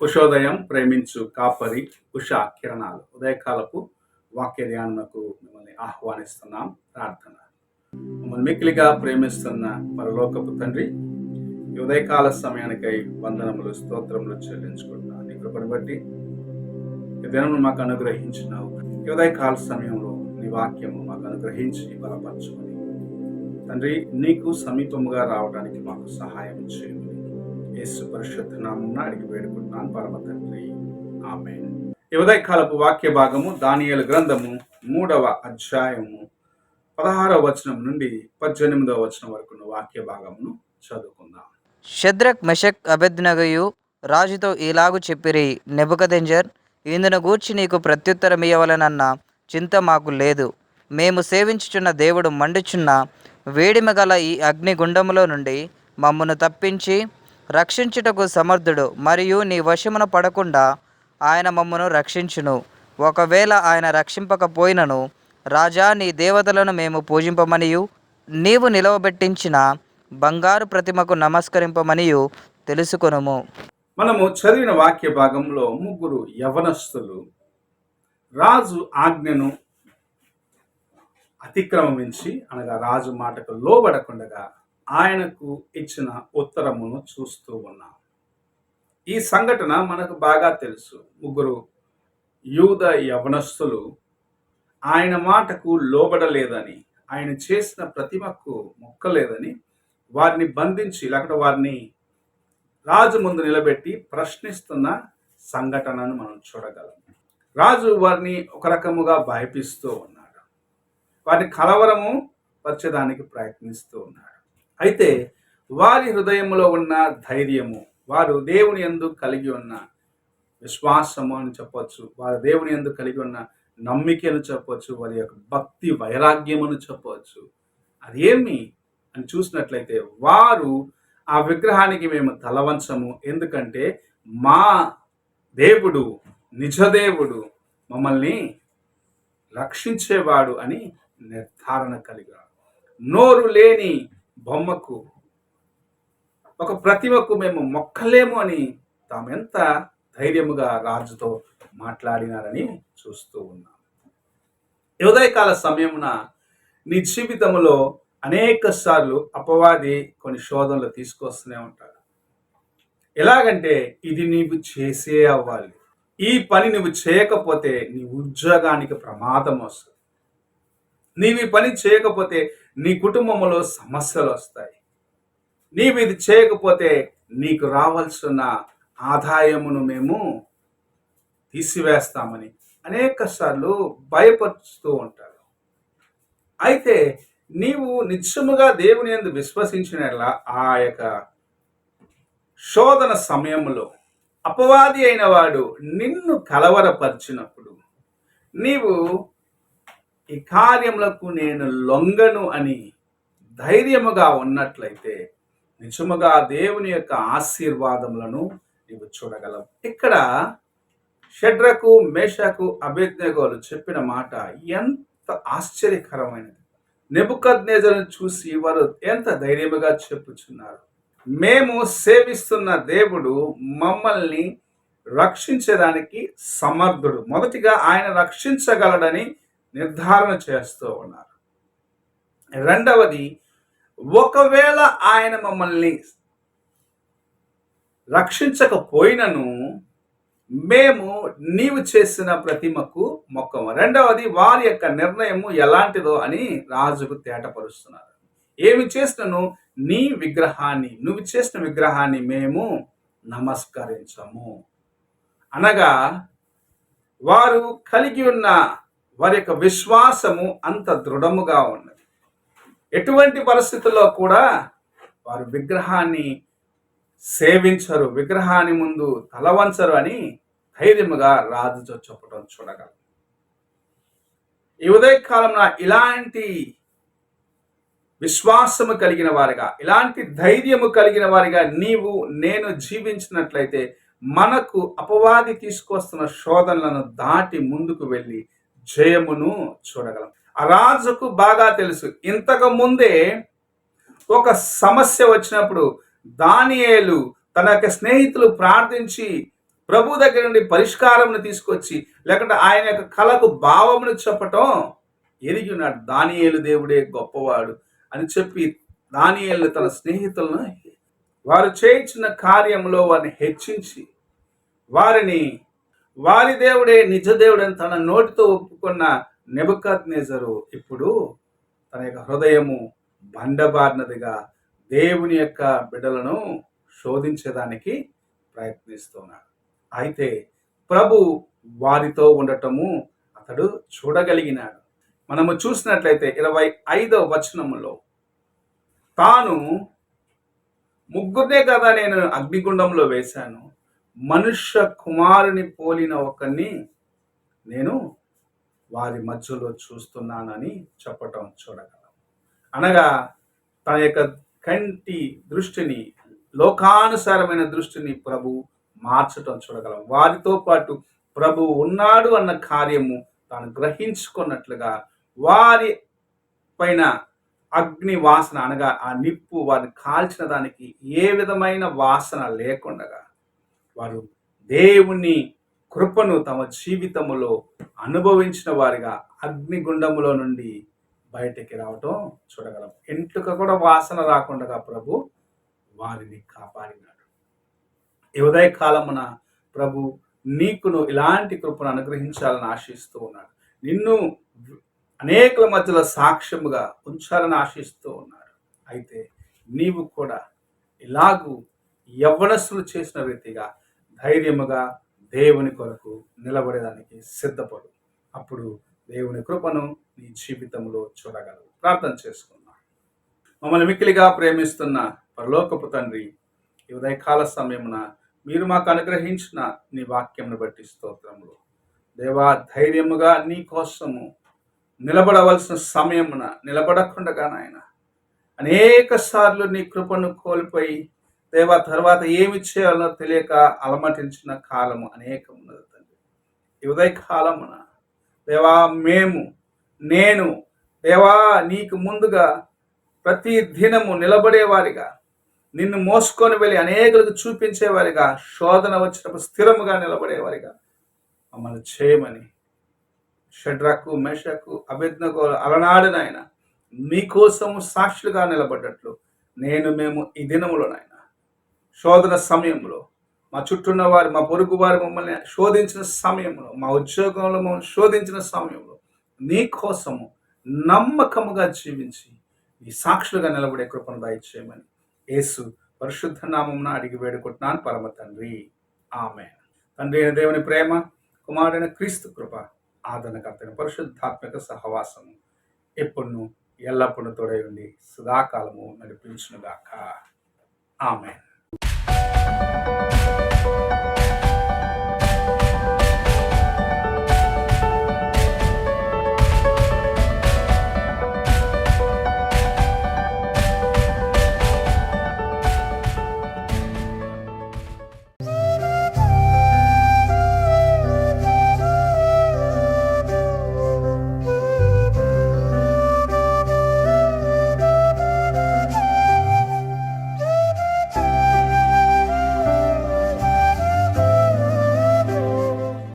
ఉషోదయం ప్రేమించు కాపరి ఉషా కిరణాలు ఉదయకాలపు వాక్య ధ్యానకు మిమ్మల్ని ఆహ్వానిస్తున్నాం. ప్రార్థన. మమ్మల్ని మిక్కిలిగా ప్రేమిస్తున్న పరలోకపు తండ్రి, ఈ ఉదయకాల సమయానికై వందనములు స్తోత్రములు చెల్లించుకుంటున్నాను. నీ కృపను బట్టి ఈ దినము మాకు అనుగ్రహించినావు. ఈ ఉదయకాల సమయంలో నీ వాక్యము మాకు అనుగ్రహించి బలపరచుకొని తండ్రి నీకు సమీపముగా రావడానికి మాకు సహాయం చేయమని యేసు పరిశుద్ధ నామమున అడిగి వేడుకుంటున్నాను పరమ తండ్రి, ఆమేన్. ఈ ఉదయకాలపు వాక్య భాగము దానియేలు గ్రంథము 3వ అధ్యాయము 16వ వచనం నుండి 18వ వచనం వరకు వాక్య భాగమును చదువుకుందాం. షద్రక్ మెషక్ అబేద్నెగోయు రాజుతో ఇలాగు చెప్పిరి, నెబుకద్నెజర్, ఇందును గూర్చి నీకు ప్రత్యుత్తరం ఇయ్యవలెనన్న చింత మాకు లేదు. మేము సేవించుచున్న దేవుడు మండుచున్న వేడిమి గల ఈ అగ్నిగుండములో నుండి మమ్మను తప్పించి రక్షించుటకు సమర్థుడు, మరియు నీ వశమున పడకుండా ఆయన మమ్మను రక్షించును. ఒకవేళ ఆయన రక్షింపకపోయినను రాజా, నీ దేవతలను మేము పూజింపమనియు నీవు నిలవబెట్టించిన బంగారు ప్రతిమకు నమస్కరింపమనియు తెలుసుకొనుము. మనము చదివిన వాక్య భాగంలో ముగ్గురు యవనస్తులు రాజు ఆజ్ఞను అతిక్రమించి, అనగా రాజు మాటకు లోబడకుండగా ఆయనకు ఇచ్చిన ఉత్తరమును చూస్తూ ఉన్నాం. ఈ సంఘటన మనకు బాగా తెలుసు. ముగ్గురు యూద యవనస్తులు ఆయన మాటకు లోబడలేదని, ఆయన చేసిన ప్రతిమకు మొక్కలేదని వారిని బంధించి, లేకపోతే వారిని రాజు ముందు నిలబెట్టి ప్రశ్నిస్తున్న సంఘటనను మనం చూడగలం. రాజు వారిని ఒక రకముగా భయపిస్తూ ఉన్నాడు, వారిని కలవరము వచ్చేదానికి ప్రయత్నిస్తూ ఉన్నాడు. అయితే వారి హృదయంలో ఉన్న ధైర్యము, వారు దేవుని యందు కలిగి ఉన్న విశ్వాసము అని చెప్పొచ్చు, వారు దేవుని యందు కలిగి ఉన్న నమ్మిక అని చెప్పొచ్చు, వారి యొక్క భక్తి వైరాగ్యం అని చెప్పవచ్చు. అదేమి అని చూసినట్లయితే వారు ఆ విగ్రహానికి మేము తలవంచము, ఎందుకంటే మా దేవుడు నిజదేవుడు, మమ్మల్ని రక్షించేవాడు అని నిర్ధారణ కలిగారు. నోరు లేని బొమ్మకు, ఒక ప్రతిమకు మేము మొక్కలేము అని తామెంత ధైర్యముగా రాజుతో మాట్లాడినారని చూస్తూ ఉన్నాం. ఉదయకాల సమయమున నీ జీవితంలో అనేక సార్లు అపవాది కొన్ని శోధనలు తీసుకొస్తూనే ఉంటాడు. ఎలాగంటే, ఇది నీవు చేసే అవ్వాలి, ఈ పని నువ్వు చేయకపోతే నీ ఉద్యోగానికి ప్రమాదం వస్తుంది, నీవు ఈ పని చేయకపోతే నీ కుటుంబంలో సమస్యలు వస్తాయి, నీవు ఇది చేయకపోతే నీకు రావాల్సిన ఆదాయమును మేము తీసివేస్తామని అనేక సార్లు భయపరుస్తూ ఉంటారు. అయితే నీవు నిత్యముగా దేవుని యందు విశ్వసించినట్లా ఆ యొక్క శోధన సమయంలో అపవాది అయిన వాడు నిన్ను కలవరపరిచినప్పుడు నీవు ఈ కార్యములకు నేను లొంగను అని ధైర్యముగా ఉన్నట్లయితే నిజముగా దేవుని యొక్క ఆశీర్వాదములను నీవు చూడగలవు. ఇక్కడ షడ్రకు మేషకు అబేద్నెగోలు చెప్పిన మాట ఎంత ఆశ్చర్యకరమైనది. నెబుకద్నెజరును చూసి వారు ఎంత ధైర్యముగా చెప్పుచున్నారు, మేము సేవిస్తున్న దేవుడు మమ్మల్ని రక్షించడానికి సమర్థుడు. మొదటిగా ఆయన రక్షించగలడని నిర్ధారణ చేస్తూ ఉన్నారు. రెండవది, ఒకవేళ ఆయన మమ్మల్ని రక్షించకపోయినను మేము నీవు చేసిన ప్రతిమకు మొక్కము. రెండవది, వారి యొక్క నిర్ణయము ఎలాంటిదో అని రాజుకు తేటపరుస్తున్నారు. ఏమి చేసినను నీ విగ్రహాన్ని, నువ్వు చేసిన విగ్రహాన్ని మేము నమస్కరించము. అనగా వారు కలిగి ఉన్న వారి యొక్క విశ్వాసము అంత దృఢముగా ఉన్నది. ఎటువంటి పరిస్థితుల్లో కూడా వారు విగ్రహాన్ని సేవించరు, విగ్రహాన్ని ముందు తలవంచరు అని ధైర్యముగా రాజుతో చెప్పడం చూడగలం. ఈ ఉదయకాలంలో ఇలాంటి విశ్వాసము కలిగిన వారిగా, ఇలాంటి ధైర్యము కలిగిన వారిగా నీవు నేను జీవించినట్లయితే మనకు అపవాది తీసుకొస్తున్న శోధనలను దాటి ముందుకు వెళ్ళి జయమును చూడగలం. ఆ రాజుకు బాగా తెలుసు. ఇంతకు ముందే ఒక సమస్య వచ్చినప్పుడు దానియేలు తన యొక్క స్నేహితులు ప్రార్థించి ప్రభు దగ్గర నుండి పరిష్కారం తీసుకొచ్చి, లేకుంటే ఆయన యొక్క కళకు భావమును చెప్పటం ఎరిగి ఉన్నాడు. దానియేలు దేవుడే గొప్పవాడు అని చెప్పి దానియేలు తన స్నేహితులను వారు చేయించిన కార్యంలో వారిని హెచ్చించి వారి దేవుడే నిజ దేవుడని తన నోటితో ఒప్పుకున్న నెబుకద్నెజరు ఇప్పుడు తన యొక్క హృదయము బండబారినదిగా దేవుని యొక్క బిడ్డలను శోధించేదానికి ప్రయత్నిస్తున్నాడు. అయితే ప్రభు వారితో ఉండటము అతడు చూడగలిగినాడు. మనము చూసినట్లయితే 25వ వచనములో తాను ముగ్గురినే కదా నేను అగ్నిగుండంలో వేశాను, మనుష్య కుమారుని పోలిన ఒకరిని నేను వారి మధ్యలో చూస్తున్నానని చెప్పటం చూడగలం. అనగా తన యొక్క కంటి దృష్టిని, లోకానుసారమైన దృష్టిని ప్రభు మార్చటం చూడగలం. వారితో పాటు ప్రభు ఉన్నాడు అన్న కార్యము తాను గ్రహించుకున్నట్లుగా వారి పైన అగ్ని వాసన, అనగా ఆ నిప్పు వారిని కాల్చిన దానికి ఏ విధమైన వాసన లేకుండా వారు దేవుని కృపను తమ జీవితములో అనుభవించిన వారిగా అగ్నిగుండములో నుండి బయటికి రావటం చూడగలం. ఎంట్లుక కూడా వాసన రాకుండా ప్రభు వారిని కాపాడినాడు. ఈ ఉదయకాలమున ప్రభు నీకును ఇలాంటి కృపను అనుగ్రహించాలని ఆశిస్తూ ఉన్నాడు. నిన్ను అనేకుల మధ్యలో సాక్ష్యముగా ఉంచాలని ఆశిస్తూ ఉన్నాడు. అయితే నీవు కూడా ఇలాగూ యవ్వనస్తులు చేసిన రీతిగా ధైర్యముగా దేవుని కొరకు నిలబడేదానికి సిద్ధపడు. అప్పుడు దేవుని కృపను నీ జీవితంలో చూడగలవు. ప్రార్థన చేసుకుందాం. మమ్మల్ని మిక్కిలిగా ప్రేమిస్తున్న పరలోకపు తండ్రి, ఈ ఉదయకాల సమయమున మీరు మాకు అనుగ్రహించిన నీ వాక్యమును బట్టి స్తోత్రములు. దేవా, ధైర్యముగా నీ కోసము నిలబడవలసిన సమయమున నిలబడకుండా నాయన అనేక సార్లు నీ కృపను కోల్పోయి దేవా తర్వాత ఏమి చేయాలో తెలియక అలమటించిన కాలము అనేకం ఉన్నది తండ్రి. ఈ ఉదయకాలమున దేవా నేను దేవా నీకు ముందుగా ప్రతి దినము నిలబడేవారిగా, నిన్ను మోసుకొని వెళ్ళి అనేకులకు చూపించేవారిగా, శోధన వచ్చినప్పుడు స్థిరముగా నిలబడేవారిగా మమ్మల్ని చేయమని షడ్రకు, మెషకు, అబేద్నెగో అలనాడు నాయన మీకోసము సాక్షులుగా నిలబడ్డట్లు మేము ఈ దినములో నాయన శోధన సమయంలో మా చుట్టూన్న వారు, మా పొరుగు వారు మమ్మల్ని శోధించిన సమయంలో, మా ఉద్యోగంలో మమ్మల్ని శోధించిన సమయంలో నీ కోసము నమ్మకముగా జీవించి ఈ సాక్షులుగా నిలబడే కృపను దయచేయమని యేసు పరిశుద్ధ నామమున అడిగి వేడుకుంటున్నాను పరమ తండ్రి. ఆమేన్. తండ్రి అయిన దేవుని ప్రేమ, కుమారుడైన క్రీస్తు కృప, ఆదరణకర్తైన పరిశుద్ధాత్మక సహవాసము ఎప్పుడును ఎల్లప్పుడూ తోడై ఉండి సదాకాలము నడిపించునుగాక. ఆమేన్.